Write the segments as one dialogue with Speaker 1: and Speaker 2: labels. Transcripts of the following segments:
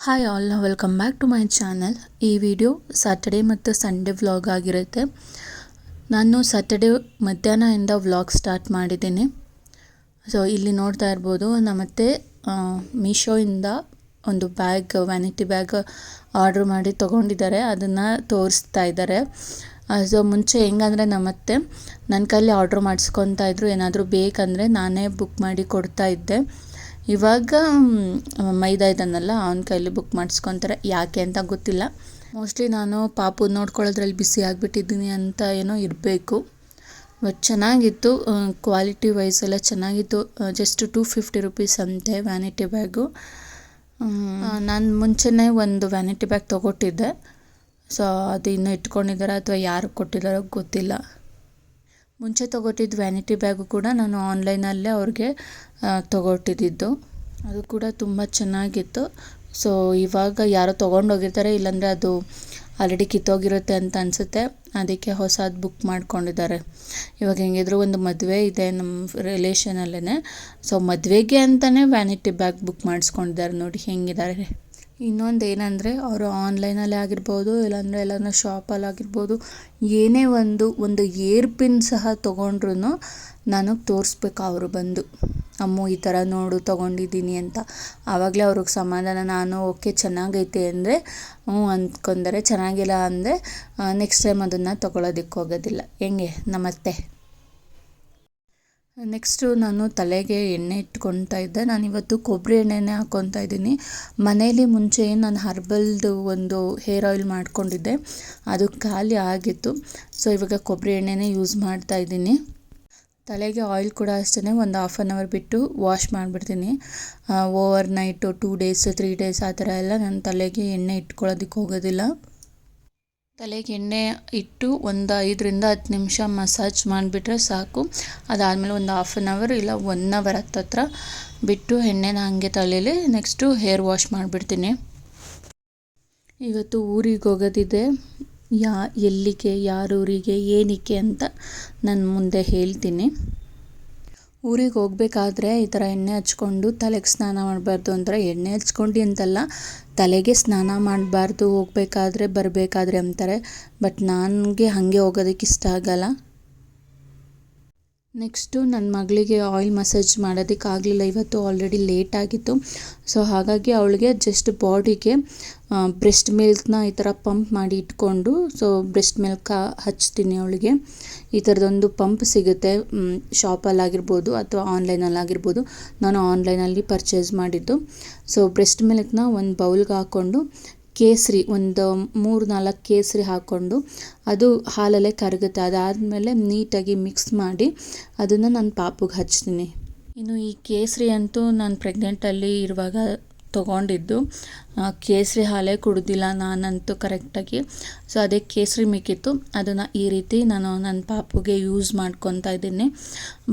Speaker 1: Hi all, welcome back to my channel. ಈ video Saturday ಮತ್ತು Sunday vlog ಆಗಿರುತ್ತೆ. ನಾನು ಸ್ಯಾಟರ್ಡೇ ಮಧ್ಯಾಹ್ನದಿಂದ ವ್ಲಾಗ್ ಸ್ಟಾರ್ಟ್ ಮಾಡಿದ್ದೀನಿ. ಸೊ ಇಲ್ಲಿ ನೋಡ್ತಾ ಇರ್ಬೋದು, ನಮ್ಮತ್ತೆ ಮೀಶೋಯಿಂದ ಒಂದು ವ್ಯಾನಿಟಿ ಬ್ಯಾಗ್ ಆರ್ಡ್ರ್ ಮಾಡಿ ತೊಗೊಂಡಿದ್ದಾರೆ. ಅದನ್ನು ತೋರಿಸ್ತಾ ಇದ್ದಾರೆ. ಸೊ ಮುಂಚೆ ಹೆಂಗಂದರೆ ನಮ್ಮತ್ತೆ ನನ್ನ ಕೈಲಿ ಆರ್ಡ್ರ್ ಮಾಡಿಸ್ಕೊತಾ ಇದ್ರು. ಏನಾದರೂ ಬೇಕಂದರೆ ನಾನೇ ಬುಕ್ ಮಾಡಿ ಕೊಡ್ತಾ ಇದ್ದೆ. ಇವಾಗ ಮೈದಾ ಇದ್ದಾನಲ್ಲ, ಅವನ ಕೈಲಿ ಬುಕ್ ಮಾಡಿಸ್ಕೊತಾರೆ. ಯಾಕೆ ಅಂತ ಗೊತ್ತಿಲ್ಲ. ಮೋಸ್ಟ್ಲಿ ನಾನು ಪಾಪು ನೋಡ್ಕೊಳ್ಳೋದ್ರಲ್ಲಿ ಬಿಸಿ ಆಗಿಬಿಟ್ಟಿದ್ದೀನಿ ಅಂತ ಏನೋ ಇರಬೇಕು. ಬಟ್ ಚೆನ್ನಾಗಿತ್ತು, ಕ್ವಾಲಿಟಿ ವೈಸ್ ಎಲ್ಲ ಚೆನ್ನಾಗಿತ್ತು. ಜಸ್ಟ್ 250 ರೂಪೀಸ್ ಅಂತೆ ವ್ಯಾನಿಟಿ ಬ್ಯಾಗು. ನಾನು ಮುಂಚೆನೇ ಒಂದು ವ್ಯಾನಿಟಿ ಬ್ಯಾಗ್ ತೊಗೊಟ್ಟಿದ್ದೆ. ಸೊ ಅದು ಇನ್ನೂ ಇಟ್ಕೊಂಡಿದ್ದಾರೆ ಅಥವಾ ಯಾರು ಕೊಟ್ಟಿದ್ದಾರೋ ಗೊತ್ತಿಲ್ಲ. ಮುಂಚೆ ತೊಗೊಟ್ಟಿದ್ದು ವ್ಯಾನಿಟಿ ಬ್ಯಾಗು ಕೂಡ ನಾನು ಆನ್ಲೈನಲ್ಲೇ ಅವ್ರಿಗೆ ತೊಗೊಟ್ಟಿದ್ದು. ಅದು ಕೂಡ ತುಂಬ ಚೆನ್ನಾಗಿತ್ತು. ಸೊ ಇವಾಗ ಯಾರೋ ತೊಗೊಂಡೋಗಿರ್ತಾರೆ, ಇಲ್ಲಾಂದರೆ ಅದು ಆಲ್ರೆಡಿ ಕಿತ್ತೋಗಿರುತ್ತೆ ಅಂತ ಅನಿಸುತ್ತೆ. ಅದಕ್ಕೆ ಹೊಸದು ಬುಕ್ ಮಾಡ್ಕೊಂಡಿದ್ದಾರೆ. ಇವಾಗ ಹೆಂಗಿದ್ರು ಒಂದು ಮದುವೆ ಇದೆ ನಮ್ಮ ರಿಲೇಷನಲ್ಲೇ. ಸೊ ಮದುವೆಗೆ ಅಂತಲೇ ವ್ಯಾನಿಟಿ ಬ್ಯಾಗ್ ಬುಕ್ ಮಾಡಿಸ್ಕೊಂಡಿದ್ದಾರೆ. ನೋಡಿ ಹೆಂಗಿದ್ದಾರೆ. ಇನ್ನೊಂದು ಏನಂದರೆ, ಅವರು ಆನ್ಲೈನಲ್ಲಿ ಆಗಿರ್ಬೋದು, ಇಲ್ಲಾಂದರೆ ಎಲ್ಲಾನ ಶಾಪಲ್ಲಿ ಆಗಿರ್ಬೋದು, ಏನೇ ಒಂದು ಏರ್ ಪಿನ್ ಸಹ ತೊಗೊಂಡ್ರು ನನಗೆ ತೋರಿಸ್ಬೇಕು ಅವರು ಬಂದು, ಅಮ್ಮು ಈ ಥರ ನೋಡು ತೊಗೊಂಡಿದ್ದೀನಿ ಅಂತ. ಆವಾಗಲೇ ಅವ್ರಿಗೆ ಸಮಾಧಾನ. ನಾನು ಓಕೆ ಚೆನ್ನಾಗೈತೆ ಅಂದರೆ ಅಂದ್ಕೊಂಡರೆ, ಚೆನ್ನಾಗಿಲ್ಲ ಅಂದರೆ ನೆಕ್ಸ್ಟ್ ಟೈಮ್ ಅದನ್ನು ತೊಗೊಳೋದಕ್ಕೆ ಹೋಗೋದಿಲ್ಲ. ಹೆಂಗೆ ನಮ್ಮತ್ತೆ. ನೆಕ್ಸ್ಟು ನಾನು ತಲೆಗೆ ಎಣ್ಣೆ ಇಟ್ಕೊತಾ ಇದ್ದೆ. ನಾನಿವತ್ತು ಕೊಬ್ಬರಿ ಎಣ್ಣೆನೇ ಹಾಕ್ಕೊತಾ ಇದ್ದೀನಿ. ಮನೇಲಿ ಮುಂಚೆ ನಾನು ಹರ್ಬಲ್ದು ಒಂದು ಹೇರ್ ಆಯಿಲ್ ಮಾಡ್ಕೊಂಡಿದ್ದೆ, ಅದು ಖಾಲಿ ಆಗಿತ್ತು. ಸೊ ಇವಾಗ ಕೊಬ್ಬರಿ ಎಣ್ಣೆನೇ ಯೂಸ್ ಮಾಡ್ತಾ ಇದ್ದೀನಿ. ತಲೆಗೆ ಆಯಿಲ್ ಕೂಡ ಅಷ್ಟೇ ಒಂದು 1/2 ಅವರ್ ಬಿಟ್ಟು ವಾಶ್ ಮಾಡಿಬಿಡ್ತೀನಿ. ಓವರ್ ನೈಟು 2 ಡೇಸ್ 3 ಡೇಸ್ ಆ ಥರ ಎಲ್ಲ ನಾನು ತಲೆಗೆ ಎಣ್ಣೆ ಇಟ್ಕೊಳ್ಳೋದಕ್ಕೆ ಹೋಗೋದಿಲ್ಲ. ತಲೆಗೆ ಎಣ್ಣೆ ಇಟ್ಟು ಒಂದು 5ರಿಂದ 10 ನಿಮಿಷ ಮಸಾಜ್ ಮಾಡಿಬಿಟ್ರೆ ಸಾಕು. ಅದಾದಮೇಲೆ ಒಂದು 1/2 ಅವರ್ ಇಲ್ಲ 1 ಅವರ್ ಹತ್ತತ್ರ ಬಿಟ್ಟು ಎಣ್ಣೆನ ಹಾಗೆ ತಲೆಯಲ್ಲಿ ನೆಕ್ಸ್ಟು ಹೇರ್ ವಾಶ್ ಮಾಡಿಬಿಡ್ತೀನಿ. ಇವತ್ತು ಊರಿಗೆ ಹೋಗೋದಿದೆ. ಎಲ್ಲಿಗೆ, ಯಾರೂರಿಗೆ, ಏನಕ್ಕೆ ಅಂತ ನಾನು ಮುಂದೆ ಹೇಳ್ತೀನಿ. ಊರಿಗೆ ಹೋಗಬೇಕಾದ್ರೆ ಈ ಥರ ಎಣ್ಣೆ ಹಚ್ಕೊಂಡು ತಲೆಗೆ ಸ್ನಾನ ಮಾಡಬಾರ್ದು ಅಂದರೆ, ಎಣ್ಣೆ ಹಚ್ಕೊಂಡು ಅಂತಲ್ಲ, ತಲೆಗೆ ಸ್ನಾನ ಮಾಡಬಾರ್ದು ಹೋಗಬೇಕಾದ್ರೆ ಬರಬೇಕಾದ್ರೆ ಅಂತಾರೆ. ಬಟ್ ನನಗೆ ಹಾಗೆ ಹೋಗೋದಕ್ಕೆ ಇಷ್ಟ ಆಗಲ್ಲ. ನೆಕ್ಸ್ಟು ನನ್ನ ಮಗಳಿಗೆ ಆಯಿಲ್ ಮಸಾಜ್ ಮಾಡೋದಕ್ಕಾಗಲಿಲ್ಲ. ಇವತ್ತು ಆಲ್ರೆಡಿ ಲೇಟ್ ಆಗಿತ್ತು. ಸೊ ಹಾಗಾಗಿ ಅವಳಿಗೆ ಜಸ್ಟ್ ಬಾಡಿಗೆ ಬ್ರೆಸ್ಟ್ ಮಿಲ್ಕ್ನ ಈ ಥರ ಪಂಪ್ ಮಾಡಿ ಇಟ್ಕೊಂಡು, ಸೊ ಬ್ರೆಸ್ಟ್ ಮಿಲ್ಕ್ ಹಚ್ತೀನಿ ಅವಳಿಗೆ. ಈ ಥರದೊಂದು ಪಂಪ್ ಸಿಗುತ್ತೆ ಶಾಪಲ್ಲಾಗಿರ್ಬೋದು ಅಥವಾ ಆನ್ಲೈನಲ್ಲಾಗಿರ್ಬೋದು. ನಾನು ಆನ್ಲೈನಲ್ಲಿ ಪರ್ಚೇಸ್ ಮಾಡಿದ್ದು. ಸೊ ಬ್ರೆಸ್ಟ್ ಮಿಲ್ಕ್ನ ಒಂದು ಬೌಲ್ಗೆ ಹಾಕ್ಕೊಂಡು ಕೇಸರಿ ಒಂದು 3-4 ಕೇಸರಿ ಹಾಕ್ಕೊಂಡು, ಅದು ಹಾಲಲ್ಲೇ ಕರಗುತ್ತೆ. ಅದಾದಮೇಲೆ ನೀಟಾಗಿ ಮಿಕ್ಸ್ ಮಾಡಿ ಅದನ್ನು ನನ್ನ ಪಾಪುಗೆ ಹಚ್ತೀನಿ. ಇನ್ನು ಈ ಕೇಸರಿ ಅಂತೂ ನಾನು ಪ್ರೆಗ್ನೆಂಟಲ್ಲಿ ಇರುವಾಗ ತೊಗೊಂಡಿದ್ದು. ಕೇಸರಿ ಹಾಲೇ ಕುಡ್ದಿಲ್ಲ ನಾನಂತೂ ಕರೆಕ್ಟಾಗಿ. ಸೊ ಅದೇ ಕೇಸರಿ ಮಿಕ್ಕಿತ್ತು, ಅದನ್ನು ಈ ರೀತಿ ನಾನು ನನ್ನ ಪಾಪುಗೆ ಯೂಸ್ ಮಾಡ್ಕೊತಾ ಇದ್ದೀನಿ.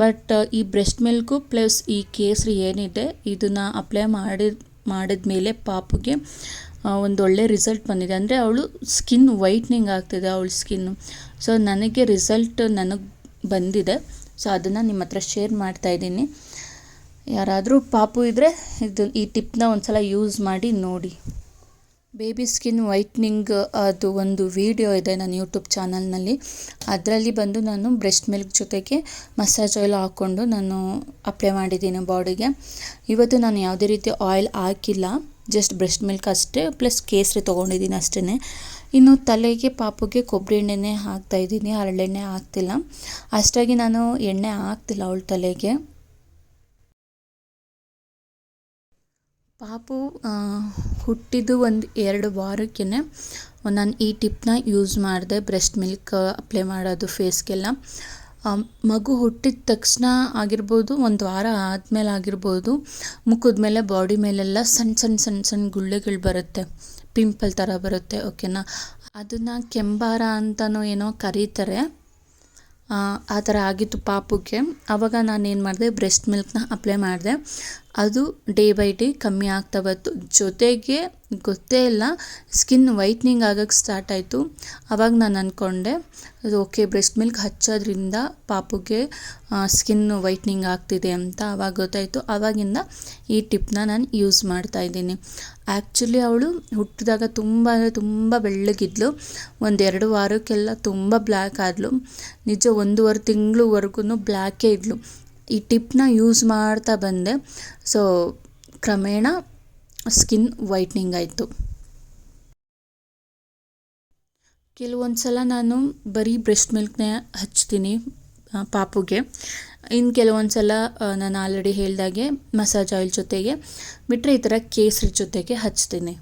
Speaker 1: ಬಟ್ ಈ ಬ್ರೆಸ್ಟ್ ಮಿಲ್ಕು ಪ್ಲಸ್ ಈ ಕೇಸರಿ ಏನಿದೆ ಇದನ್ನು ಅಪ್ಲೈ ಮಾಡಿದ ಮೇಲೆ ಪಾಪುಗೆ ಒಂದೊಳ್ಳೆ ರಿಸಲ್ಟ್ ಬಂದಿದೆ. ಅಂದರೆ ಅವಳು ಸ್ಕಿನ್ ವೈಟ್ನಿಂಗ್ ಆಗ್ತಿದೆ, ಅವಳ ಸ್ಕಿನ್ನು. ಸೊ ನನಗೆ ರಿಸಲ್ಟ್ ನನಗೆ ಬಂದಿದೆ. ಸೊ ಅದನ್ನು ನಿಮ್ಮ ಹತ್ರ ಶೇರ್ ಮಾಡ್ತಾಯಿದ್ದೀನಿ. ಯಾರಾದರೂ ಪಾಪು ಇದ್ದರೆ ಈ ಟಿಪ್ನ ಒಂದು ಸಲ ಯೂಸ್ ಮಾಡಿ ನೋಡಿ. ಬೇಬಿ ಸ್ಕಿನ್ ವೈಟ್ನಿಂಗ್ ಅದು ಒಂದು ವಿಡಿಯೋ ಇದೆ ನನ್ನ ಯೂಟ್ಯೂಬ್ ಚಾನಲ್ನಲ್ಲಿ. ಅದರಲ್ಲಿ ಬಂದು ನಾನು ಬ್ರೆಸ್ಟ್ ಮಿಲ್ಕ್ ಜೊತೆಗೆ ಮಸಾಜ್ ಆಯಿಲ್ ಹಾಕ್ಕೊಂಡು ನಾನು ಅಪ್ಲೈ ಮಾಡಿದ್ದೀನಿ ಬಾಡಿಗೆ. ಇವತ್ತು ನಾನು ಯಾವುದೇ ರೀತಿ ಆಯಿಲ್ ಹಾಕಿಲ್ಲ, ಜಸ್ಟ್ ಬ್ರೆಸ್ಟ್ ಮಿಲ್ಕ್ ಅಷ್ಟೇ, ಪ್ಲಸ್ ಕೇಸರಿ ತೊಗೊಂಡಿದ್ದೀನಿ ಅಷ್ಟೇ. ಇನ್ನು ತಲೆಗೆ ಪಾಪುಗೆ ಕೊಬ್ಬರಿ ಎಣ್ಣೆನೇ ಹಾಕ್ತಾಯಿದ್ದೀನಿ, ಹರಳೆಣ್ಣೆ ಹಾಕ್ತಿಲ್ಲ. ಅಷ್ಟಾಗಿ ನಾನು ಎಣ್ಣೆ ಹಾಕ್ತಿಲ್ಲ ಅವಳ ತಲೆಗೆ. ಪಾಪು ಹುಟ್ಟಿದ್ದು 1-2 ವಾರಕ್ಕೆ ನಾನು ಈ ಟಿಪ್ನ ಯೂಸ್ ಮಾಡಿದೆ. ಬ್ರೆಸ್ಟ್ ಮಿಲ್ಕ್ ಅಪ್ಲೈ ಮಾಡೋದು ಫೇಸ್ಗೆಲ್ಲ. ಮಗು ಹುಟ್ಟಿದ ತಕ್ಷಣ ಆಗಿರ್ಬೋದು, 1 ವಾರ ಆದಮೇಲೆ ಆಗಿರ್ಬೋದು, ಮುಖದ ಮೇಲೆ ಬಾಡಿ ಮೇಲೆಲ್ಲ ಸಣ್ಣ ಗುಳ್ಳೆಗಳು ಬರುತ್ತೆ, ಪಿಂಪಲ್ ಥರ ಬರುತ್ತೆ. ಓಕೆನಾ, ಅದನ್ನು ಕೆಂಬಾರ ಅಂತನೋ ಏನೋ ಕರೀತಾರೆ. ಆ ಥರ ಆಗಿತ್ತು ಪಾಪುಗೆ. ಆವಾಗ ನಾನು ಏನು ಮಾಡಿದೆ, ಬ್ರೆಸ್ಟ್ ಮಿಲ್ಕ್ನ ಅಪ್ಲೈ ಮಾಡಿದೆ. ಅದು ಡೇ ಬೈ ಡೇ ಕಮ್ಮಿ ಆಗ್ತಾ ಬಂತು. ಜೊತೆಗೆ ಗೊತ್ತೇ ಇಲ್ಲ ಸ್ಕಿನ್ ವೈಟ್ನಿಂಗ್ ಆಗೋಕ್ಕೆ ಸ್ಟಾರ್ಟ್ ಆಯಿತು. ಆವಾಗ ನಾನು ಅಂದ್ಕೊಂಡೆ ಅದು ಓಕೆ, ಬ್ರೆಸ್ಟ್ ಮಿಲ್ಕ್ ಹಚ್ಚೋದ್ರಿಂದ ಪಾಪುಗೆ ಸ್ಕಿನ್ ವೈಟ್ನಿಂಗ್ ಆಗ್ತಿದೆ ಅಂತ ಆವಾಗ ಗೊತ್ತಾಯಿತು. ಆವಾಗಿಂದ ಈ ಟಿಪ್ನ ನಾನು ಯೂಸ್ ಮಾಡ್ತಾಯಿದ್ದೀನಿ. ಆ್ಯಕ್ಚುಲಿ ಅವಳು ಹುಟ್ಟಿದಾಗ ತುಂಬ ಅಂದರೆ ತುಂಬ ಬೆಳ್ಳಗಿದ್ಲು. 1-2 ವಾರಕ್ಕೆಲ್ಲ ತುಂಬ ಬ್ಲ್ಯಾಕ್ ಆದಳು. ನಿಜ 1.5 ತಿಂಗಳವರೆಗೂ ಬ್ಲ್ಯಾಕೇ ಇದ್ಲು. ಈ ಟಿಪ್ನ ಯೂಸ್ ಮಾಡ್ತಾ ಬಂದೆ. ಸೊ ಕ್ರಮೇಣ ಸ್ಕಿನ್ ವೈಟ್ನಿಂಗ್ ಆಯಿತು. ಕೆಲವೊಂದು ಸಲ ನಾನು ಬರೀ ಬ್ರೆಸ್ಟ್ ಮಿಲ್ಕ್ನೇ ಹಚ್ತೀನಿ ಪಾಪುಗೆ. ಇನ್ನು ಕೆಲವೊಂದು ಸಲ ನಾನು ಆಲ್ರೆಡಿ ಹೇಳ್ದಾಗೆ ಮಸಾಜ್ ಆಯಿಲ್ ಜೊತೆಗೆ ಬಿಟ್ಟರೆ ಈ ಥರ ಕೇಸರಿ ಜೊತೆಗೆ ಹಚ್ತೀನಿ.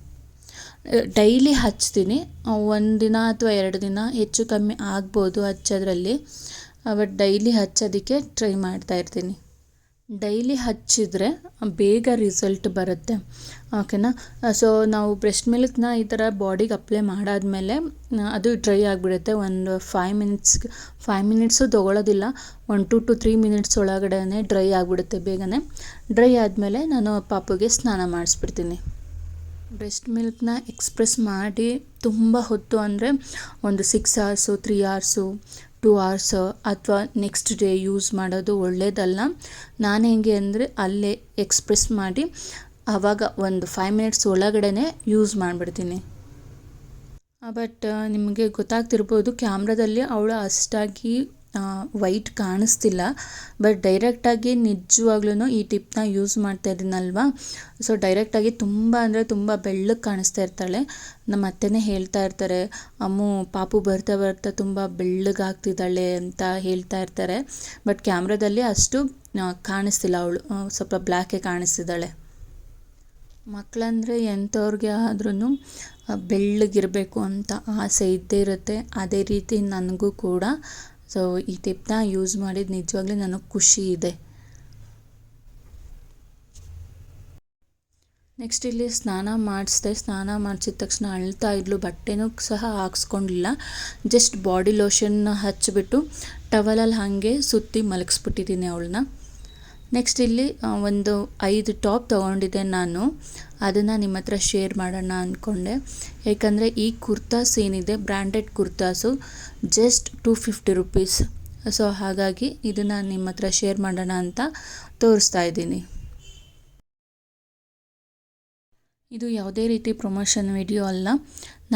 Speaker 1: ಡೈಲಿ ಹಚ್ತೀನಿ. 1 ದಿನ ಅಥವಾ 2 ದಿನ ಹೆಚ್ಚು ಕಮ್ಮಿ ಆಗ್ಬೋದು ಹಚ್ಚೋದ್ರಲ್ಲಿ. ಬಟ್ ಡೈಲಿ ಹಚ್ಚೋದಕ್ಕೆ ಟ್ರೈ ಮಾಡ್ತಾಯಿರ್ತೀನಿ. ಡೈಲಿ ಹಚ್ಚಿದರೆ ಬೇಗ ರಿಸಲ್ಟ್ ಬರುತ್ತೆ, ಓಕೆನಾ. ಸೊ ನಾವು ಬ್ರೆಸ್ಟ್ ಮಿಲ್ಕ್ನ ಈ ಥರ ಬಾಡಿಗೆ ಅಪ್ಲೈ ಮಾಡಾದಮೇಲೆ ಅದು ಡ್ರೈ ಆಗಿಬಿಡುತ್ತೆ. ಒಂದು 5 ಮಿನಿಟ್ಸು ತೊಗೊಳ್ಳೋದಿಲ್ಲ. 1 to 3 ಮಿನಿಟ್ಸ್ ಒಳಗಡೆ ಡ್ರೈ ಆಗಿಬಿಡುತ್ತೆ ಬೇಗನೆ. ಡ್ರೈ ಆದಮೇಲೆ ನಾನು ಪಾಪುಗೆ ಸ್ನಾನ ಮಾಡಿಸ್ಬಿಡ್ತೀನಿ. ಬ್ರೆಸ್ಟ್ ಮಿಲ್ಕ್ನ ಎಕ್ಸ್ಪ್ರೆಸ್ ಮಾಡಿ ತುಂಬ ಹೊತ್ತು ಅಂದರೆ ಒಂದು 6 hours 3 hours 2 hours ಅಥವಾ ನೆಕ್ಸ್ಟ್ ಡೇ ಯೂಸ್ ಮಾಡೋದು ಒಳ್ಳೆಯದಲ್ಲ. ನಾನು ಹೆಂಗೆ ಅಂದರೆ ಅಲ್ಲೇ ಎಕ್ಸ್ಪ್ರೆಸ್ ಮಾಡಿ ಆವಾಗ ಒಂದು 5 ಮಿನಿಟ್ಸ್ ಒಳಗಡೆ ಯೂಸ್ ಮಾಡಿಬಿಡ್ತೀನಿ. ಬಟ್ ನಿಮಗೆ ಗೊತ್ತಾಗ್ತಿರ್ಬೋದು ಕ್ಯಾಮ್ರಾದಲ್ಲಿ ಅವಳು ಅಷ್ಟಾಗಿ ವೈಟ್ ಕಾಣಿಸ್ತಿಲ್ಲ. ಬಟ್ ಡೈರೆಕ್ಟಾಗಿ ನಿಜವಾಗ್ಲೂ ಈ ಟಿಪ್ನ ಯೂಸ್ ಮಾಡ್ತಾ ಇದ್ದೀನಲ್ವಾ, ಸೊ ಡೈರೆಕ್ಟಾಗಿ ತುಂಬ ಅಂದರೆ ತುಂಬ ಬೆಳ್ಳಗೆ ಕಾಣಿಸ್ತಾ ಇರ್ತಾಳೆ. ನಮ್ಮ ಅತ್ತೆನೇ ಹೇಳ್ತಾ ಇರ್ತಾರೆ, ಅಮ್ಮು ಪಾಪು ಬರ್ತಾ ಬರ್ತಾ ತುಂಬ ಬೆಳ್ಳಗಾಗ್ತಿದ್ದಾಳೆ ಅಂತ ಹೇಳ್ತಾ ಇರ್ತಾರೆ. ಬಟ್ ಕ್ಯಾಮ್ರಾದಲ್ಲಿ ಅಷ್ಟು ಕಾಣಿಸ್ತಿಲ್ಲ, ಅವಳು ಸ್ವಲ್ಪ ಬ್ಲ್ಯಾಕೇ ಕಾಣಿಸ್ತಿದ್ದಾಳೆ. ಮಕ್ಕಳಂದರೆ ಎಂಥವ್ರಿಗೆ ಆದ್ರೂ ಬೆಳ್ಳಗಿರಬೇಕು ಅಂತ ಆಸೆ ಇದ್ದೇ ಇರುತ್ತೆ. ಅದೇ ರೀತಿ ನನಗೂ ಕೂಡ. ಸೊ ಈ ಟಿಪ್ನ ಯೂಸ್ ಮಾಡಿದ್ದು ನಿಜವಾಗ್ಲೂ ನನಗೆ ಖುಷಿ ಇದೆ. ನೆಕ್ಸ್ಟ್ ಇಲ್ಲಿ ಸ್ನಾನ ಮಾಡಿಸಿದೆ. ಸ್ನಾನ ಮಾಡಿಸಿದ ತಕ್ಷಣ ಅಳ್ತಾ ಇದ್ಲು. ಬಟ್ಟೆನೂ ಸಹ ಹಾಕ್ಸ್ಕೊಂಡಿಲ್ಲ. ಜಸ್ಟ್ ಬಾಡಿ ಲೋಷನ್ನ ಹಚ್ಚಿಬಿಟ್ಟು ಟವಲಲ್ಲಿ ಹಾಗೆ ಸುತ್ತಿ ಮಲಗಿಸ್ಬಿಟ್ಟಿದ್ದೀನಿ ಅವಳನ್ನ. ನೆಕ್ಸ್ಟ್ ಇಲ್ಲಿ ಒಂದು 5 ಟಾಪ್ ತೊಗೊಂಡಿದ್ದೆ ನಾನು. ಅದನ್ನು ನಿಮ್ಮ ಹತ್ರ ಶೇರ್ ಮಾಡೋಣ ಅಂದ್ಕೊಂಡೆ. ಯಾಕಂದರೆ ಈ ಕುರ್ತಾಸ್ ಏನಿದೆ branded kurtas just 250 rupees. So ಹಾಗಾಗಿ ಇದನ್ನು ನಿಮ್ಮ ಹತ್ರ ಶೇರ್ ಮಾಡೋಣ ಅಂತ ತೋರಿಸ್ತಾ ಇದ್ದೀನಿ. ಇದು ಯಾವುದೇ ರೀತಿ ಪ್ರಮೋಷನ್ ವಿಡಿಯೋ ಅಲ್ಲ.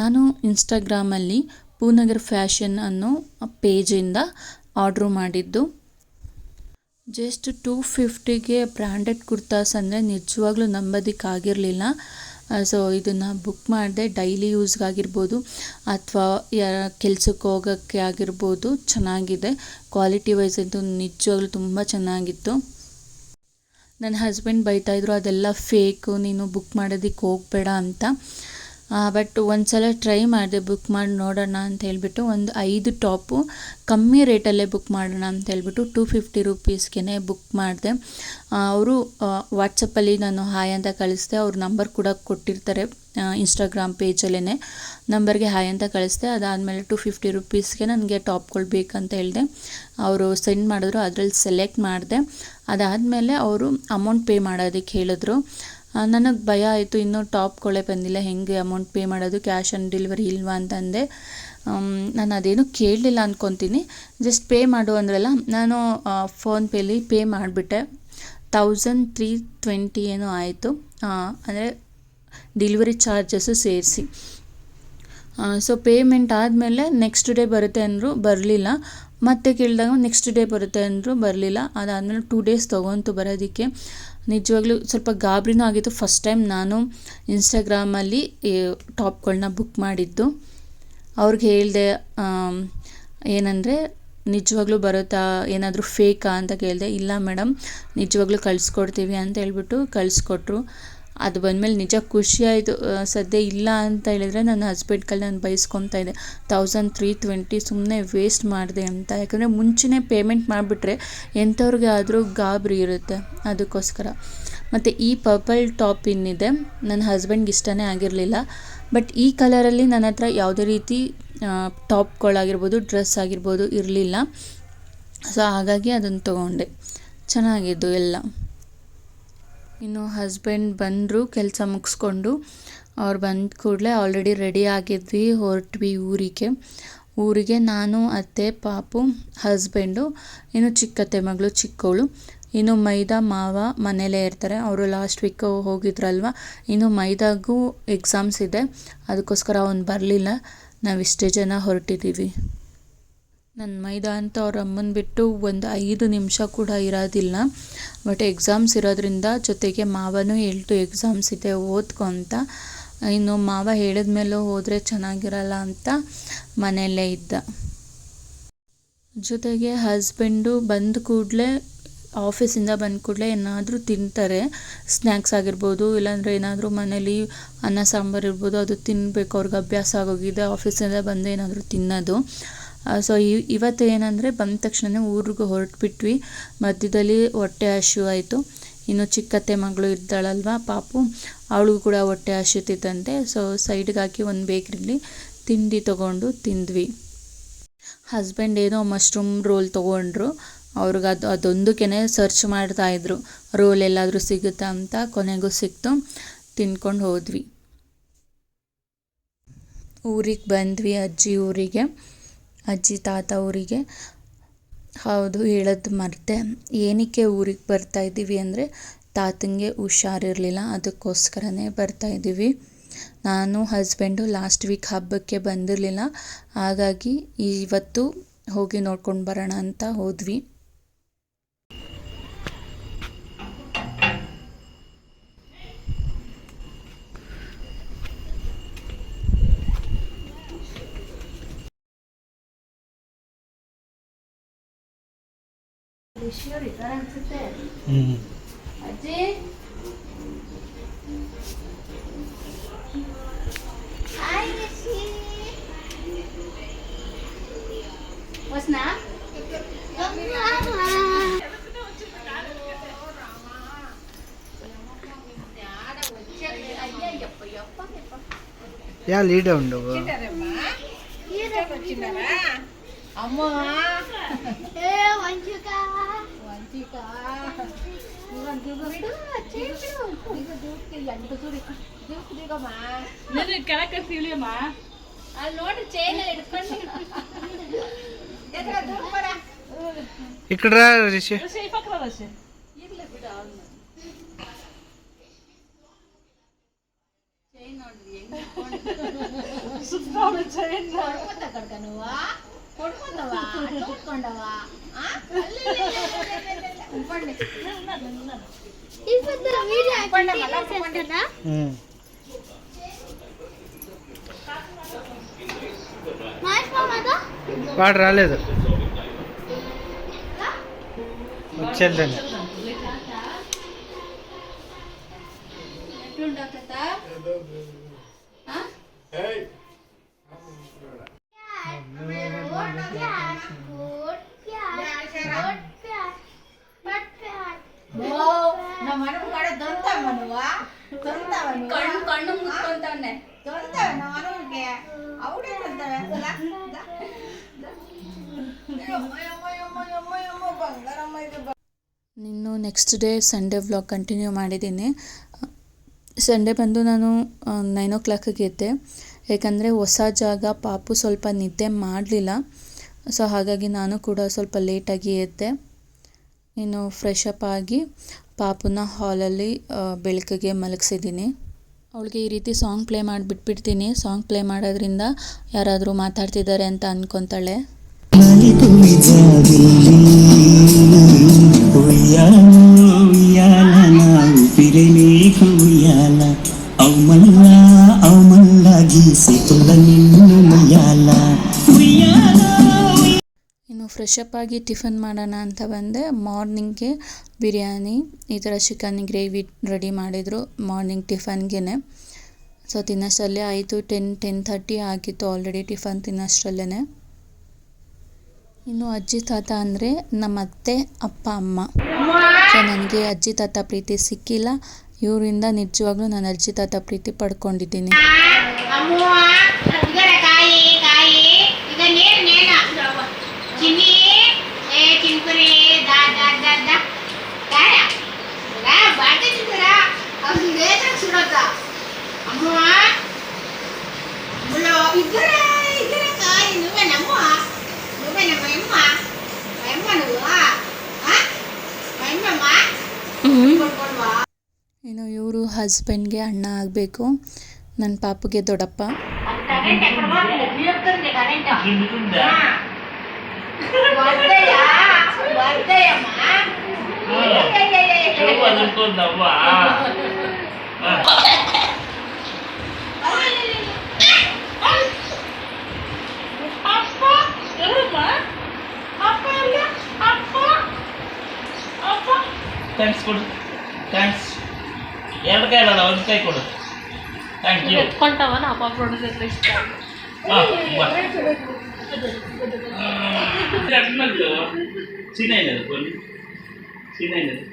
Speaker 1: ನಾನು ಇನ್ಸ್ಟಾಗ್ರಾಮಲ್ಲಿ ಪೂನಗರ್ ಫ್ಯಾಷನ್ ಅನ್ನೋ ಪೇಜಿಂದ ಆರ್ಡ್ರು ಮಾಡಿದ್ದು. ಜಸ್ಟ್ 250ಗೆ ಬ್ರ್ಯಾಂಡೆಡ್ ಕುರ್ತಾಸ್ ಅಂದರೆ ನಿಜವಾಗ್ಲೂ ನಂಬೋದಕ್ಕಾಗಿರಲಿಲ್ಲ. ಸೊ ಇದನ್ನು ಬುಕ್ ಮಾಡಿದೆ. ಡೈಲಿ ಯೂಸ್ಗಾಗಿರ್ಬೋದು ಅಥವಾ ಕೆಲಸಕ್ಕೆ ಹೋಗೋಕ್ಕೆ ಆಗಿರ್ಬೋದು. ಚೆನ್ನಾಗಿದೆ. ಕ್ವಾಲಿಟಿ ವೈಸ್ ಅಂತೂ ನಿಜವಾಗ್ಲೂ ತುಂಬ ಚೆನ್ನಾಗಿತ್ತು. ನನ್ನ ಹಸ್ಬೆಂಡ್ ಬೈತಾಯಿದ್ರು ಅದೆಲ್ಲ ಫೇಕು, ನೀನು ಬುಕ್ ಮಾಡೋದಕ್ಕೆ ಹೋಗಬೇಡ ಅಂತ. ಬಟ್ ಒಂದು ಸಲ ಟ್ರೈ ಮಾಡಿದೆ, ಬುಕ್ ಮಾಡಿ ನೋಡೋಣ ಅಂತ ಹೇಳ್ಬಿಟ್ಟು. ಒಂದು 5 ಟಾಪು ಕಮ್ಮಿ ರೇಟಲ್ಲೇ ಬುಕ್ ಮಾಡೋಣ ಅಂತ ಹೇಳ್ಬಿಟ್ಟು 250 rupeesಗೆ ಬುಕ್ ಮಾಡಿದೆ. ಅವರು ವಾಟ್ಸಪ್ಪಲ್ಲಿ ನಾನು ಹಾಯ್ ಅಂತ ಕಳಿಸಿದೆ. ಅವ್ರ ನಂಬರ್ ಕೂಡ ಕೊಟ್ಟಿರ್ತಾರೆ ಇನ್ಸ್ಟಾಗ್ರಾಮ್ ಪೇಜಲ್ಲೇ. ನಂಬರ್ಗೆ ಹಾಯ್ ಅಂತ ಕಳಿಸಿದೆ. ಅದಾದಮೇಲೆ 250 rupeesಗೆ ನನಗೆ ಟಾಪ್ಗಳು ಬೇಕಂತ ಹೇಳಿದೆ. ಅವರು ಸೆಂಡ್ ಮಾಡಿದ್ರು, ಅದರಲ್ಲಿ ಸೆಲೆಕ್ಟ್ ಮಾಡಿದೆ. ಅದಾದಮೇಲೆ ಅವರು ಅಮೌಂಟ್ ಪೇ ಮಾಡೋದಕ್ಕೆ ಹೇಳಿದ್ರು. ನನಗೆ ಭಯ ಆಯಿತು, ಇನ್ನೂ ಟಾಪ್ಗಳೇ ಬಂದಿಲ್ಲ, ಹೆಂಗೆ ಅಮೌಂಟ್ ಪೇ ಮಾಡೋದು, ಕ್ಯಾಶ್ ಆನ್ ಡೆಲಿವರಿ ಇಲ್ವಾ ಅಂತಂದೆ. ನಾನು ಅದೇನು ಕೇಳಲಿಲ್ಲ ಅಂದ್ಕೊತೀನಿ. ಜಸ್ಟ್ ಪೇ ಮಾಡು ಅಂದ್ರಲ್ಲ, ನಾನು ಫೋನ್ಪೇಲಿ ಪೇ ಮಾಡಿಬಿಟ್ಟೆ. 1320 ಏನೋ ಆಯಿತು, ಅಂದರೆ ಡೆಲಿವರಿ ಚಾರ್ಜಸ್ಸು ಸೇರಿಸಿ. ಸೊ ಪೇಮೆಂಟ್ ಆದಮೇಲೆ ನೆಕ್ಸ್ಟ್ ಡೇ ಬರುತ್ತೆ ಅಂದರು, ಬರಲಿಲ್ಲ. ಮತ್ತೆ ಕೇಳಿದಾಗ ನೆಕ್ಸ್ಟ್ ಡೇ ಬರುತ್ತೆ ಅಂದರು, ಬರಲಿಲ್ಲ. ಅದಾದಮೇಲೆ 2 days ತೊಗೊಂತು ಬರೋದಕ್ಕೆ. ನಿಜವಾಗ್ಲೂ ಸ್ವಲ್ಪ ಗಾಬರಿನೂ ಆಗಿತ್ತು. ಫಸ್ಟ್ ಟೈಮ್ ನಾನು ಇನ್ಸ್ಟಾಗ್ರಾಮಲ್ಲಿ ಟಾಪ್ಗಳನ್ನ ಬುಕ್ ಮಾಡಿದ್ದು. ಅವ್ರಿಗೆ ಹೇಳಿದೆ ಏನಂದರೆ ನಿಜವಾಗ್ಲೂ ಬರುತ್ತಾ, ಏನಾದರೂ ಫೇಕಾ ಅಂತ ಕೇಳಿದೆ. ಇಲ್ಲ ಮೇಡಮ್, ನಿಜವಾಗ್ಲೂ ಕಳಿಸ್ಕೊಡ್ತೀವಿ ಅಂತ ಹೇಳ್ಬಿಟ್ಟು ಕಳಿಸ್ಕೊಟ್ರು. ಅದು ಬಂದಮೇಲೆ ನಿಜ ಖುಷಿ ಆಯಿತು. ಸದ್ಯ ಇಲ್ಲ ಅಂತ ಹೇಳಿದರೆ ನನ್ನ ಹಸ್ಬೆಂಡ್ ಕೈಲಿ ನಾನು ಬೈಸ್ಕೊತಾ ಇದ್ದೆ, 1320 ಸುಮ್ಮನೆ ವೇಸ್ಟ್ ಮಾಡಿದೆ ಅಂತ. ಯಾಕಂದರೆ ಮುಂಚೆನೇ ಪೇಮೆಂಟ್ ಮಾಡಿಬಿಟ್ರೆ ಎಂಥವ್ರಿಗೆ ಆದರೂ ಗಾಬರಿ ಇರುತ್ತೆ, ಅದಕ್ಕೋಸ್ಕರ. ಮತ್ತು ಈ ಪರ್ಪಲ್ ಟಾಪ್ ಇನ್ನಿದೆ, ನನ್ನ ಹಸ್ಬೆಂಡ್ಗೆ ಇಷ್ಟನೇ ಆಗಿರಲಿಲ್ಲ. ಬಟ್ ಈ ಕಲರಲ್ಲಿ ನನ್ನ ಹತ್ರ ಯಾವುದೇ ರೀತಿ ಟಾಪ್ಗಳಾಗಿರ್ಬೋದು, ಡ್ರೆಸ್ ಆಗಿರ್ಬೋದು ಇರಲಿಲ್ಲ. ಸೊ ಹಾಗಾಗಿ ಅದನ್ನು ತೊಗೊಂಡೆ. ಚೆನ್ನಾಗಿದ್ದು ಎಲ್ಲ. ಇನ್ನು ಹಸ್ಬೆಂಡ್ ಬಂದರು ಕೆಲಸ ಮುಗಿಸ್ಕೊಂಡು. ಅವ್ರು ಬಂದ ಕೂಡಲೇ ಆಲ್ರೆಡಿ ರೆಡಿ ಆಗಿದ್ವಿ, ಹೊರಟ್ವಿ ಊರಿಗೆ ನಾನು, ಅತ್ತೆ, ಪಾಪು, ಹಸ್ಬೆಂಡು, ಇನ್ನು ಚಿಕ್ಕತ್ತೆ ಮಗಳು ಚಿಕ್ಕವಳು. ಇನ್ನು ಮೈದಾ ಮಾವ ಮನೇಲೇ ಇರ್ತಾರೆ, ಅವರು ಲಾಸ್ಟ್ ವೀಕ್ ಹೋಗಿದ್ರಲ್ವ. ಇನ್ನು ಮೈದಾಗೂ ಎಕ್ಸಾಮ್ಸ್ ಇದೆ, ಅದಕ್ಕೋಸ್ಕರ ಅವನು ಬರಲಿಲ್ಲ. ನಾವಿಷ್ಟೇ ಜನ ಹೊರಟಿದ್ದೀವಿ. ನನ್ನ ಮೈದಾ ಅಂತ ಅವ್ರ ಅಮ್ಮನ ಬಿಟ್ಟು ಒಂದು 5 ನಿಮಿಷ ಕೂಡ ಇರೋದಿಲ್ಲ. ಬಟ್ ಎಕ್ಸಾಮ್ಸ್ ಇರೋದ್ರಿಂದ ಜೊತೆಗೆ ಮಾವನೂ ಹೇಳ್ತು ಎಕ್ಸಾಮ್ಸ್ ಇದೆ ಓದ್ಕೊ ಅಂತ. ಇನ್ನು ಮಾವ ಹೇಳಿದ ಮೇಲೂ ಹೋದರೆ ಚೆನ್ನಾಗಿರಲ್ಲ ಅಂತ ಮನೆಯಲ್ಲೇ ಇದ್ದ. ಜೊತೆಗೆ ಹಸ್ಬೆಂಡು ಬಂದ ಕೂಡಲೇ, ಆಫೀಸಿಂದ ಬಂದ ಕೂಡಲೇ ಏನಾದರೂ ತಿಂತಾರೆ. ಸ್ನ್ಯಾಕ್ಸ್ ಆಗಿರ್ಬೋದು, ಇಲ್ಲಾಂದರೆ ಏನಾದರೂ ಮನೇಲಿ ಅನ್ನ ಸಾಂಬಾರು ಇರ್ಬೋದು, ಅದು ತಿನ್ನಬೇಕು. ಅವ್ರಿಗೆ ಅಭ್ಯಾಸ ಆಗೋಗಿದೆ ಆಫೀಸಿಂದ ಬಂದು ಏನಾದರೂ ತಿನ್ನೋದು. ಸೊ ಇವತ್ತು ಏನಂದರೆ ಬಂದ ತಕ್ಷಣ ಊರಿಗೆ ಹೊರಟ್ಬಿಟ್ವಿ. ಮಧ್ಯದಲ್ಲಿ ಹೊಟ್ಟೆ ಹಸಿವು ಆಯಿತು. ಇನ್ನು ಚಿಕ್ಕತ್ತೆ ಮಗಳು ಇದ್ದಾಳಲ್ವ ಪಾಪು, ಅವಳಿಗೂ ಕೂಡ ಹೊಟ್ಟೆ ಹಸಿತಿತ್ತಂತೆ. ಸೊ ಸೈಡ್ಗೆ ಹಾಕಿ ಒಂದು ಬೇಕ್ರಿಲಿ ತಿಂಡಿ ತೊಗೊಂಡು ತಿಂದ್ವಿ. ಹಸ್ಬೆಂಡ್ ಏನೋ ಮಶ್ರೂಮ್ ರೋಲ್ ತೊಗೊಂಡ್ರು. ಅವ್ರಿಗೆ ಅದೊಂದಕ್ಕೆ ಸರ್ಚ್ ಮಾಡ್ತಾಯಿದ್ರು ರೋಲ್ ಎಲ್ಲಾದರೂ ಸಿಗುತ್ತಾ ಅಂತ. ಕೊನೆಗೂ ಸಿಕ್ತು, ತಿನ್ಕೊಂಡು ಹೋದ್ವಿ. ಊರಿಗೆ ಬಂದ್ವಿ, ಅಜ್ಜಿ ತಾತ ಊರಿಗೆ. ಹೌದು, ಹೇಳೋದು ಮರೆತೆ. ಏನಕ್ಕೆ ಊರಿಗೆ ಬರ್ತಾಯಿದ್ದೀವಿ ಅಂದರೆ ತಾತಂಗೆ ಹುಷಾರಿರಲಿಲ್ಲ, ಅದಕ್ಕೋಸ್ಕರನೇ ಬರ್ತಾಯಿದ್ದೀವಿ. ನಾನು ಹಸ್ಬೆಂಡು ಲಾಸ್ಟ್ ವೀಕ್ ಹಬ್ಬಕ್ಕೆ ಬಂದಿರಲಿಲ್ಲ, ಹಾಗಾಗಿ ಇವತ್ತು ಹೋಗಿ ನೋಡ್ಕೊಂಡು ಬರೋಣ ಅಂತ ಹೋದ್ವಿ.
Speaker 2: ಅಜ್ಜಿ ವಸ್ನಾ
Speaker 3: యా లీడ్ ఉండవు
Speaker 2: అమ్మ నేను ಕೆಳಕ್ಕೆ ಸೀಳಿಯಮ್ಮ ಅಲ್ಲಿ ನೋಡಿ ಚೈನ್ ಹಿಡ್ಕೊಂಡು
Speaker 3: ఇక్కడ రిషి
Speaker 2: ಪಕ್ಕದ ರಶೆ ಇರ್ಲಿ ಬಿಡು. ಚೈನ್ ನೋಡ್ರಿ ಹೆಂಗ್ ಸುತ್ತ ಚೈನ್ ಕಡ್ಕನುವಾ ಕೊಡ್ಕೊಂಡವಾ ನೋಡ್ಕೊಂಡವಾ
Speaker 3: వాడు రాలేదు, వచ్చేద్దాన్ని.
Speaker 2: ಕಣ್ಣು ಮುಚ್ಕೊಂತವನೆ
Speaker 1: ಇನ್ನು next day Sunday vlog continue ಮಾಡಿದ್ದೀನಿ. ಸಂಡೇ ಬಂದು ನಾನು 9 o'clock ಎದ್ದೆ, ಯಾಕಂದರೆ ಹೊಸ ಜಾಗ, ಪಾಪು ಸ್ವಲ್ಪ ನಿದ್ದೆ ಮಾಡಲಿಲ್ಲ. ಸೊ ಹಾಗಾಗಿ ನಾನು ಕೂಡ ಸ್ವಲ್ಪ ಲೇಟಾಗಿ ಎದ್ದೆ. ಇನ್ನು ಫ್ರೆಶ್ ಅಪ್ ಆಗಿ ಪಾಪುನ ಹಾಲಲ್ಲಿ ಬೆಳಕಿಗೆ ಮಲಗಿಸಿದ್ದೀನಿ. ಅವಳಿಗೆ ಈ ರೀತಿ ಸಾಂಗ್ ಪ್ಲೇ ಮಾಡಿಬಿಟ್ಬಿಡ್ತೀನಿ. ಸಾಂಗ್ ಪ್ಲೇ ಮಾಡೋದ್ರಿಂದ ಯಾರಾದರೂ ಮಾತಾಡ್ತಿದ್ದಾರೆ ಅಂತ ಅಂದ್ಕೊತಾಳೆ. ಇನ್ನು ಫ್ರೆಶ್ ಅಪ್ ಆಗಿ ಟಿಫನ್ ಮಾಡೋಣ ಅಂತ ಬಂದೆ. ಮಾರ್ನಿಂಗ್ಗೆ ಬಿರಿಯಾನಿ, ಈ ಥರ ಚಿಕನ್ ಗ್ರೇವಿ ರೆಡಿ ಮಾಡಿದರು ಮಾರ್ನಿಂಗ್ ಟಿಫನ್ಗೆ. ಸೊ ತಿನ್ನೋಷ್ಟರಲ್ಲೇ ಆಯಿತು, 10-10:30 ಆಗಿತ್ತು ಆಲ್ರೆಡಿ ಟಿಫನ್ ತಿನ್ನೋಷ್ಟರಲ್ಲೇ. ಇನ್ನು ಅಜ್ಜಿ ತಾತ ಅಂದರೆ ನಮ್ಮ ಅತ್ತೆ, ಅಪ್ಪ, ಅಮ್ಮ. ಸೊ ನನಗೆ ಅಜ್ಜಿ ತಾತ ಪ್ರೀತಿ ಸಿಕ್ಕಿಲ್ಲ, ಇವರಿಂದ ನಿಜವಾಗ್ಲೂ ನಾನು ಅಜ್ಜಿ ತಾತ ಪ್ರೀತಿ ಪಡ್ಕೊಂಡಿದ್ದೀನಿ. ಇನ್ನು ಇವರು ಹಸ್ಬೆಂಡ್ಗೆ ಅಣ್ಣ ಆಗಬೇಕು, ನನ್ನ ಪಾಪುಗೆ ದೊಡ್ಡಪ್ಪ.
Speaker 4: ಥ್ಯಾಂಕ್ಸ್ ಕೊಡು, ಥ್ಯಾಂಕ್ಸ್. ಎರಡು ಕೈ ಅಲ್ಲ, ಒಂದು ಕೈ ಕೊಡು. Thank you.
Speaker 2: ಎತ್ಕೊಂಡವನ ಅಪ್ಪ ಪ್ರೊಡ್ಯೂಸರ್ ಇಷ್ಟ.
Speaker 4: ಸೀನೈನದು ಕೊಡಿ, ಸೀನೈನದು.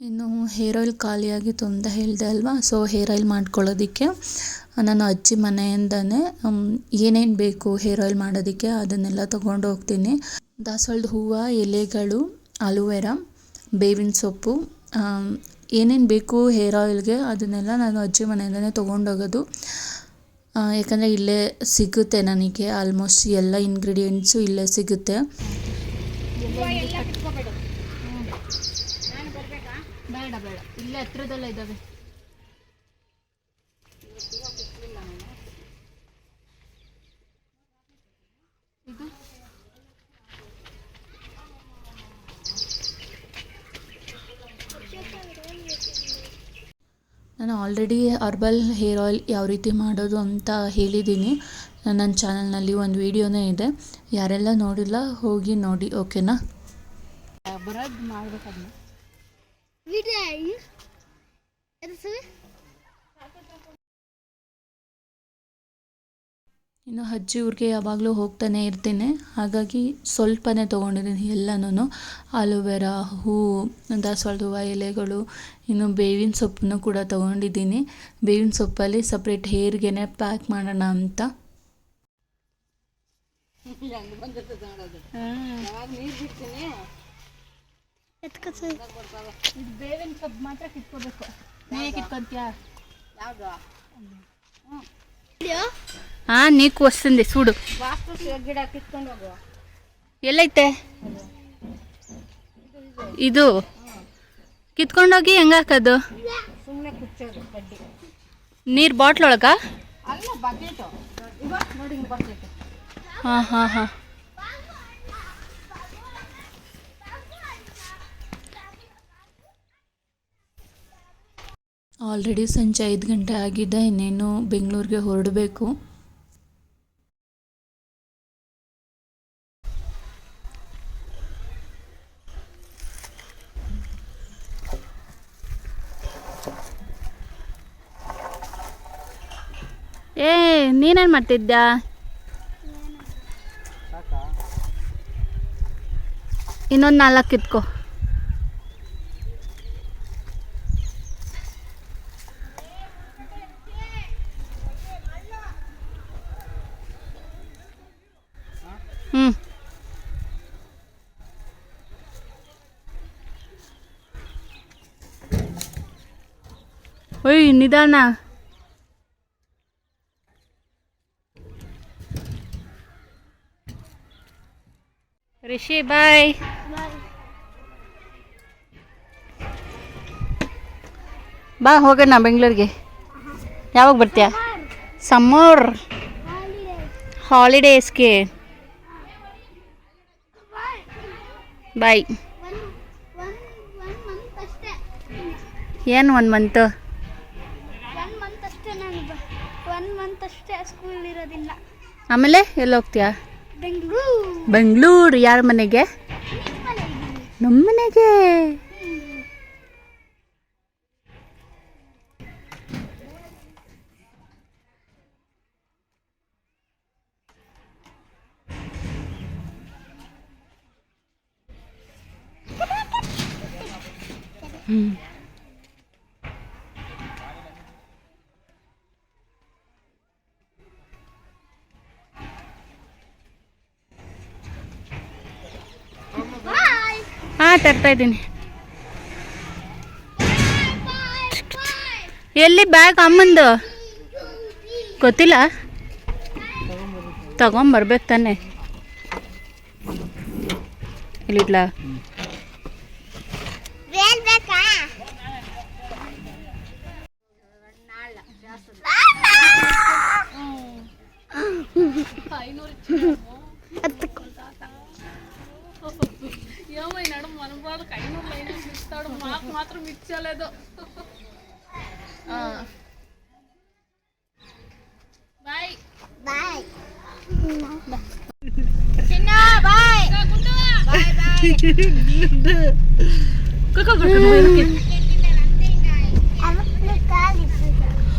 Speaker 1: ಇನ್ನು ಹೇರ್ ಆಯಿಲ್ ಖಾಲಿಯಾಗಿತ್ತು ಅಂತ ಹೇಳಿದೆ ಅಲ್ವಾ, ಸೊ ಹೇರ್ ಆಯಿಲ್ ಮಾಡ್ಕೊಳ್ಳೋದಕ್ಕೆ ನಾನು ಅಜ್ಜಿ ಮನೆಯಿಂದನೇ ಏನೇನು ಬೇಕು ಹೇರ್ ಆಯಿಲ್ ಮಾಡೋದಕ್ಕೆ ಅದನ್ನೆಲ್ಲ ತೊಗೊಂಡು ಹೋಗ್ತೀನಿ. ದಾಸವಾಳದ ಹೂವು, ಎಲೆಗಳು, ಆಲೂವೆರಾ, ಬೇವಿನ ಸೊಪ್ಪು, ಏನೇನು ಬೇಕು ಹೇರ್ ಆಯಿಲ್ಗೆ ಅದನ್ನೆಲ್ಲ ನಾನು ಅಜ್ಜಿ ಮನೆಯಿಂದನೇ ತೊಗೊಂಡೋಗೋದು. ಯಾಕಂದರೆ ಇಲ್ಲೇ ಸಿಗುತ್ತೆ ನನಗೆ, ಆಲ್ಮೋಸ್ಟ್ ಎಲ್ಲ ಇಂಗ್ರೀಡಿಯೆಂಟ್ಸು ಇಲ್ಲೇ ಸಿಗುತ್ತೆ.
Speaker 2: ಬೇಡ ಬೇಡ, ಇಲ್ಲೇ ಹತ್ರದಲ್ಲೇ ಇದ್ದಾವೆ. ಇದು
Speaker 1: ನಾನು ಆಲ್ರೆಡಿ ಹರ್ಬಲ್ ಹೇರ್ ಆಯಿಲ್ ಯಾವ ರೀತಿ ಮಾಡೋದು ಅಂತ ಹೇಳಿದ್ದೀನಿ. ನನ್ನ ಚಾನಲ್ನಲ್ಲಿ ಒಂದು ವಿಡಿಯೋನೇ ಇದೆ, ಯಾರೆಲ್ಲ ನೋಡಿಲ್ಲ ಹೋಗಿ ನೋಡಿ, ಓಕೆನಾ.
Speaker 2: ಬರೋದು ಮಾಡ್ಬೇಕದನ್ನ.
Speaker 1: ಇನ್ನು ಅಜ್ಜಿ ಊರಿಗೆ ಯಾವಾಗಲೂ ಹೋಗ್ತಾನೆ ಇರ್ತೀನಿ, ಹಾಗಾಗಿ ಸ್ವಲ್ಪನೇ ತೊಗೊಂಡಿದ್ದೀನಿ ಎಲ್ಲನೂ. ಆಲೂವೆರಾ, ಹೂವು, ದಾಸವಾಳದ ಹೂವು, ಎಲೆಗಳು, ಇನ್ನು ಬೇವಿನ ಸೊಪ್ಪನ್ನು ಕೂಡ ತೊಗೊಂಡಿದ್ದೀನಿ. ಬೇವಿನ ಸೊಪ್ಪಲ್ಲಿ ಸಪ್ರೇಟ್ ಹೇರ್ಗೆ ಪ್ಯಾಕ್ ಮಾಡೋಣ ಅಂತ.
Speaker 2: ಬೇವಿನ ಸೊಪ್ಪು ಮಾತ್ರ ಕಿತ್ಕೋಬೇಕು. ನೀವೇ ಕಿತ್ಕೊಂತೀಯಾ? నీకు వస్తుంది చూడు. ಗಿಡ ಕಿತ್ಕೊಂಡು ಹೋಗು.
Speaker 1: ಎಲ್ಲೈತೆ ಇದು? ಕಿತ್ಕೊಂಡೋಗಿ ಹೆಂಗೆ ಹಾಕೋದು?
Speaker 2: ಸುಮ್ಮನೆ ಕುಚ್ಚೋದು ಕಡ್ಡಿ.
Speaker 1: ನೀರು ಬಾಟ್ಲ್ ಒಳಗ?
Speaker 2: ಅಲ್ಲ, ಬಕೆಟು. ನೋಡಿ ಹಿಂಗೆ ಬರ್ತೈತೆ.
Speaker 1: ಹಾಂ ಹಾಂ ಹಾಂ. ಆಲ್ರೆಡಿ ಸಂಜೆ 5 ಗಂಟೆ ಆಗಿದೆ, ಇನ್ನೇನು ಬೆಂಗಳೂರಿಗೆ ಹೊರಡಬೇಕು. ನೀನೇನು ಮಾಡ್ತಿದ್ಯಾ? ಇನ್ನೊಂದು 4 ಕಿತ್ಕೋ. ಓಯ್ ನಿಧಾನ. ರಿಷಿ ಬಾಯ್. ಬಾ ಹೋಗೋಣ ಬೆಂಗಳೂರಿಗೆ. ಯಾವಾಗ ಬರ್ತೀಯ? ಸಮ್ಮರ್ ಹಾಲಿಡೇಸ್ಗೆ. ಬಾಯ್. ಏನು 1 ಮಂತು?
Speaker 5: 1 ಮಂತ್ ಅಷ್ಟೇ. ನಾನು 1 ಮಂತ್ ಅಷ್ಟೇ ಸ್ಕೂಲ್ ಇರೋದಿಲ್ಲ.
Speaker 1: ಆಮೇಲೆ ಎಲ್ಲಿ ಹೋಗ್ತೀಯಾ? ಬೆಂಗಳೂರು. ಯಾರ ಮನೆಗೆ? ನಮ್ಮ ಮನೆಗೆ. ಹಾಂ, ತರ್ತಾ ಇದ್ದೀನಿ. ಎಲ್ಲಿ ಬ್ಯಾಗ್? ಅಮ್ಮಂದು.
Speaker 2: ಗೊತ್ತಿಲ್ಲ ತಗೊಂಬರ್ಬೇಕು ತಾನೆ ಇಲ್ಲಿಡ್ಲ బాయ్
Speaker 5: బాయ్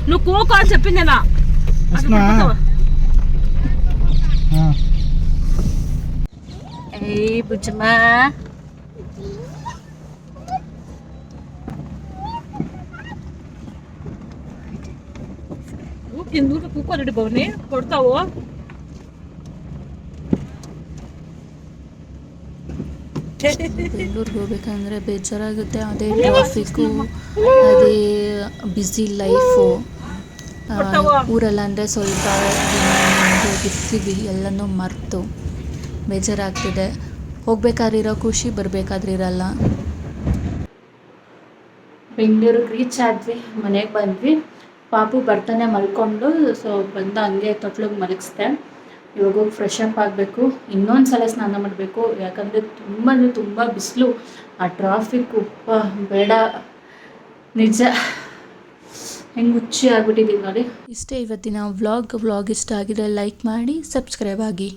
Speaker 2: నువ్వు కోకో అని చెప్పిందేనా ఏ బుజ్జమ్మా ఎందుకు కూకోరెడ్డి భవని కొడతావు
Speaker 1: ಬೆಂಗಳೂರಿಗೆ ಹೋಗ್ಬೇಕಂದ್ರೆ ಬೇಜಾರಾಗುತ್ತೆ. ಅದೇ ಟ್ರಾಫಿಕ್ಕು, ಅದೇ ಬ್ಯುಸಿ ಲೈಫು. ಊರಲ್ಲಂದರೆ ಸ್ವಲ್ಪ ಇರ್ತೀವಿ, ಎಲ್ಲನೂ ಮರೆತು ಬೇಜಾರಾಗ್ತಿದೆ. ಹೋಗ್ಬೇಕಾದ್ರಿರೋ ಖುಷಿ ಬರಬೇಕಾದ್ರೆ ಇರಲ್ಲ. ಬೆಂಗಳೂರಿಗೆ ರೀಚ್ ಆದ್ವಿ, ಮನೆಗೆ ಬಂದ್ವಿ. ಪಾಪು ಬರ್ತಾನೆ ಮಲ್ಕೊಂಡು, ಸೊ ಬಂದ ಹಂಗೆ ತೊಟ್ಲಿಗೆ ಮಲಗಿಸ್ದೆ. ಇವಾಗ ಹೋಗಿ ಫ್ರೆಶ್ ಅಪ್ ಆಗಬೇಕು, ಇನ್ನೊಂದು ಸಲ ಸ್ನಾನ ಮಾಡಬೇಕು. ಯಾಕಂದರೆ ತುಂಬ ಬಿಸಿಲು, ಆ ಟ್ರಾಫಿಕ್ಕು ಬೇಡ ನಿಜ, ಹೆಂಗೆ ಹುಚ್ಚಿ ಆಗ್ಬಿಟ್ಟಿದ್ದೀವಿ ನೋಡಿ. ಇಷ್ಟೇ ಇವತ್ತಿನ ವ್ಲಾಗ್ ಇಷ್ಟ ಆಗಿದ್ರೆ ಲೈಕ್ ಮಾಡಿ, ಸಬ್ಸ್ಕ್ರೈಬ್ ಆಗಿ.